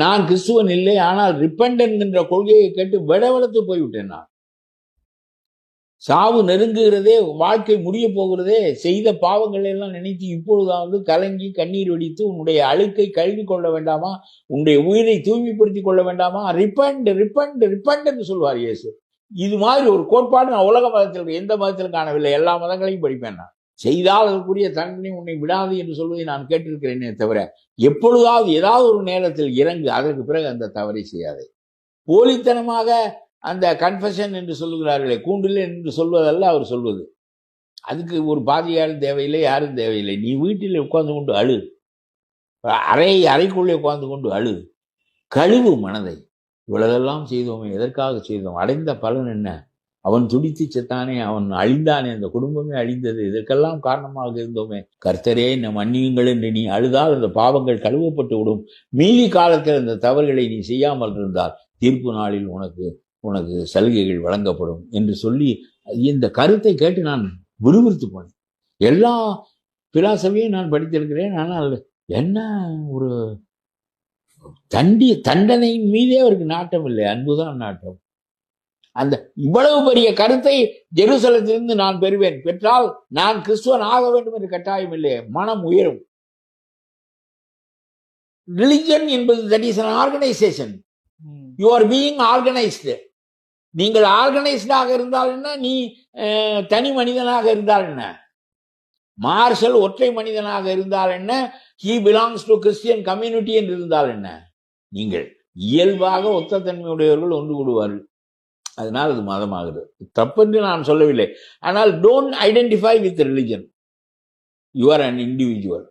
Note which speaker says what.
Speaker 1: நான் கிறிஸ்துவன் இல்லை, ஆனால் ரிப்பண்ட் என்கின்ற கொள்கையை கேட்டு விடவெடுத்து போய்விட்டேன். நான் சாவு நெருங்குகிறதே, வாழ்க்கை முடிய போகிறதே, செய்த பாவங்களை எல்லாம் நினைத்து இப்பொழுதாவது கலங்கி கண்ணீர் வெடித்து உன்னுடைய அழுக்கை கழுவி கொள்ள வேண்டாமா, உன்னுடைய உயிரை தூய்மைப்படுத்திக் கொள்ள வேண்டாமா? ரிப்பண்ட் ரிப்பண்ட் ரிப்பண்ட் என்று சொல்வார் இயேசு. இது மாதிரி ஒரு கோட்பாடு நான் உலக மதத்தில் எந்த மதத்திலும் காணவில்லை. எல்லா மதங்களையும் படிப்பேன். நான் செய்தால் அதற்குரிய தண்டனை உன்னை விடாது என்று சொல்வதை நான் கேட்டிருக்கிறேனே தவிர, எப்பொழுதாவது ஏதாவது ஒரு நேரத்தில் இறங்கு, அதற்கு பிறகு அந்த தவறை செய்யாதே. போலித்தனமாக அந்த கன்ஃபெஷன் என்று சொல்லுகிறார்களே, கூண்டில் என்று சொல்வதல்ல அவர் சொல்வது. அதுக்கு ஒரு பாதியாரும் தேவையில்லை, யாரும் தேவையில்லை. நீ வீட்டில் உட்கார்ந்து கொண்டு அழு, அறைக்குள்ளே உட்கார்ந்து கொண்டு அழு, கழுவு மனதை. இவ்வளவெல்லாம் செய்தோமே, எதற்காக செய்தோம்? அடைந்த பலன் என்ன? அவன் துடித்து செத்தானே, அவன் அழிந்தானே, அந்த குடும்பமே அழிந்தது, இதற்கெல்லாம் காரணமாக இருந்தோமே. கர்த்தரே என்னை மன்னியுங்கள் என்று நீ அழுதால் அந்த பாவங்கள் கழுவப்பட்டு விடும். மீதி காலத்தில் அந்த தவறுகளை நீ செய்யாமல் இருந்தால் தீர்ப்பு நாளில் உனக்கு சலுகைகள் வழங்கப்படும் என்று சொல்லி, இந்த கருத்தை கேட்டு நான் விறுவிறுத்து போனேன். எல்லா பிலாசபியும் நான் படித்திருக்கிறேன். ஆனால் என்ன ஒரு தண்டனையின் மீதே அவருக்கு நாட்டம் இல்லை, அன்புதான் நாட்டம். அந்த இவ்வளவு பெரிய கருத்தை ஜெருசலத்திலிருந்து நான் பெற்றால் நான் கிறிஸ்துவன் ஆக வேண்டும் என்று கட்டாயம் இல்லை. மனம் உயரும். ரிலிஜன் என்பது that is an organisation. You are being organised. நீங்கள் ஆர்கனைஸ்டாக இருந்தால் என்ன, நீ தனி மனிதனாக இருந்தால் என்ன, மார்ஷல் ஒற்றை மனிதனாக இருந்தால் என்ன, he belongs to Christian community என்று இருந்தால் என்ன, நீங்கள் இயல்பாக ஒத்த தன்மையுடையவர்கள் ஒன்று கூடுவார்கள். அதனால் அது மதமாகிறது. தப்பென்று நான் சொல்லவில்லை. ஆனால் don't identify with religion. You are an individual.